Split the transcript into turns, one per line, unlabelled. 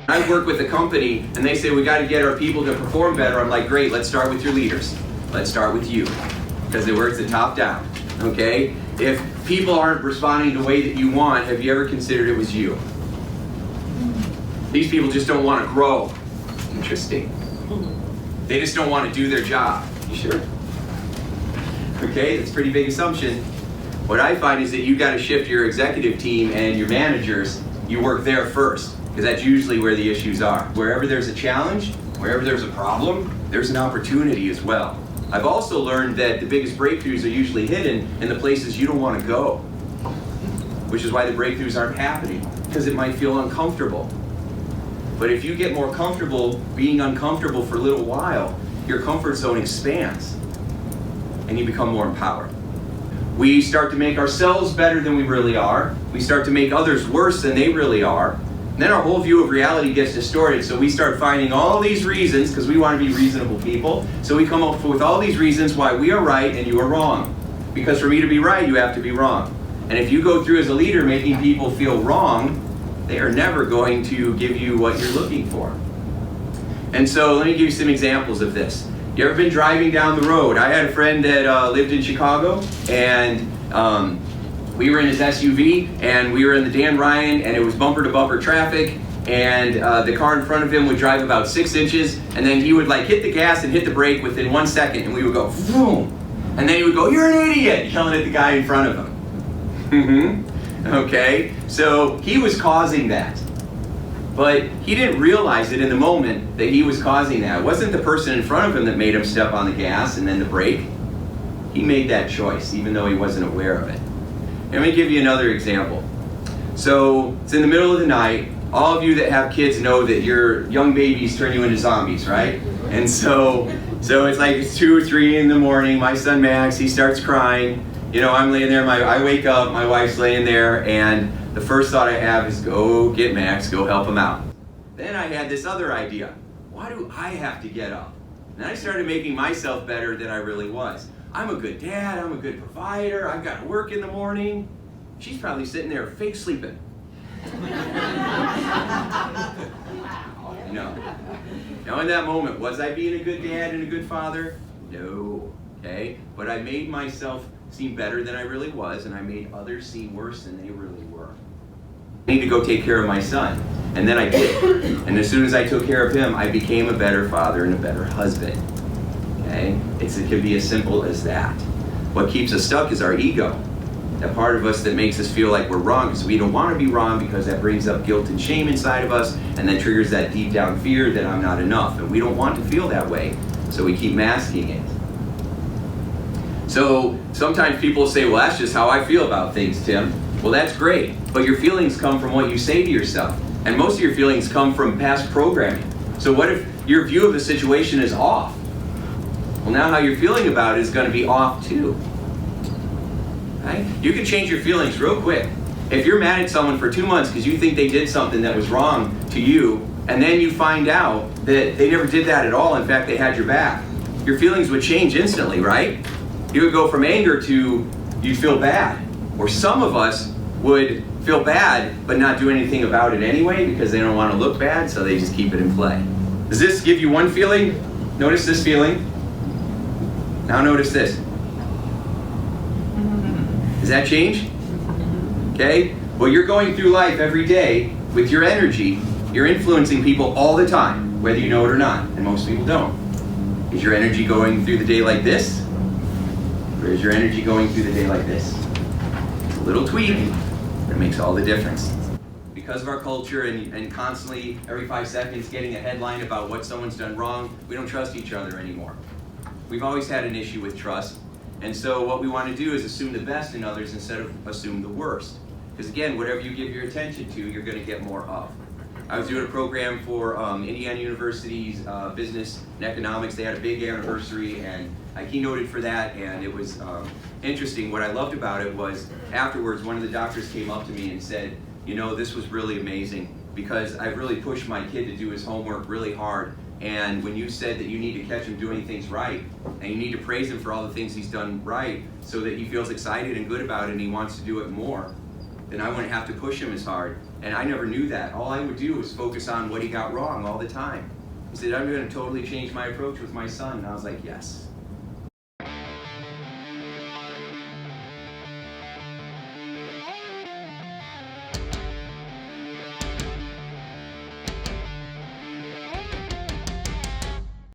I work with a company and they say we got to get our people to perform better. I'm like, great, let's start with your leaders. Let's start with you, because it works the top down, okay? If people aren't responding the way that you want, have you ever considered it was you? These people just don't want to grow. Interesting. They just don't want to do their job. You sure? Okay, that's a pretty big assumption. What I find is that you got to shift your executive team and your managers. You work there first, because that's usually where the issues are. Wherever there's a challenge, wherever there's a problem, there's an opportunity as well. I've also learned that the biggest breakthroughs are usually hidden in the places you don't want to go, which is why the breakthroughs aren't happening, because it might feel uncomfortable. But if you get more comfortable being uncomfortable for a little while, your comfort zone expands and you become more empowered. We start to make ourselves better than we really are. We start to make others worse than they really are. And then our whole view of reality gets distorted, so we start finding all these reasons, because we want to be reasonable people, so we come up with all these reasons why we are right and you are wrong. Because for me to be right, you have to be wrong. And if you go through as a leader making people feel wrong, they are never going to give you what you're looking for. And so let me give you some examples of this. You ever been driving down the road? I had a friend that lived in Chicago, and we were in his SUV, and we were in the Dan Ryan, and it was bumper-to-bumper traffic, and the car in front of him would drive about 6 inches, and then he would like hit the gas and hit the brake within 1 second, and we would go, boom, and then he would go, "You're an idiot," yelling at the guy in front of him. Okay, so he was causing that. But he didn't realize it in the moment that he was causing that. It wasn't the person in front of him that made him step on the gas and then the brake. He made that choice, even though he wasn't aware of it. Let me give you another example. So it's in the middle of the night. All of you that have kids know that your young babies turn you into zombies, right? And so it's like it's 2 or 3 in the morning. My son Max, he starts crying. You know, I'm laying there, I wake up, my wife's laying there, and the first thought I have is go get Max, go help him out. Then I had this other idea. Why do I have to get up? And I started making myself better than I really was. I'm a good dad, I'm a good provider, I've got to work in the morning. She's probably sitting there fake sleeping. No. Now in that moment, was I being a good dad and a good father? No. Okay? But I made myself seem better than I really was, and I made others seem worse than they really were. I need to go take care of my son. And then I did. And as soon as I took care of him, I became a better father and a better husband. Okay? It can be as simple as that. What keeps us stuck is our ego. That part of us that makes us feel like we're wrong, because we don't want to be wrong, because that brings up guilt and shame inside of us, and then triggers that deep down fear that I'm not enough. And we don't want to feel that way, so we keep masking it. So sometimes people say, well, that's just how I feel about things, Tim. Well, that's great, but your feelings come from what you say to yourself. And most of your feelings come from past programming. So what if your view of the situation is off? Well, now how you're feeling about it is going to be off too. Right? You can change your feelings real quick. If you're mad at someone for 2 months because you think they did something that was wrong to you, and then you find out that they never did that at all, in fact, they had your back, your feelings would change instantly, right? You would go from anger to you'd feel bad. Or some of us would feel bad but not do anything about it anyway because they don't want to look bad, so they just keep it in play. Does this give you one feeling? Notice this feeling. Now notice this. Does that change? Okay? Well, you're going through life every day with your energy. You're influencing people all the time, whether you know it or not, and most people don't. Is your energy going through the day like this? Or is your energy going through the day like this? It's a little tweak that makes all the difference. Because of our culture and constantly, every 5 seconds, getting a headline about what someone's done wrong, we don't trust each other anymore. We've always had an issue with trust. And so what we want to do is assume the best in others instead of assume the worst. Because again, whatever you give your attention to, you're going to get more of. I was doing a program for Indiana University's business and economics. They had a big anniversary, and I keynoted for that, and it was interesting. What I loved about it was afterwards, one of the doctors came up to me and said, you know, this was really amazing because I really pushed my kid to do his homework really hard. And when you said that you need to catch him doing things right, and you need to praise him for all the things he's done right so that he feels excited and good about it and he wants to do it more, then I wouldn't have to push him as hard. And I never knew that. All I would do was focus on what he got wrong all the time. He said, I'm going to totally change my approach with my son. And I was like, yes.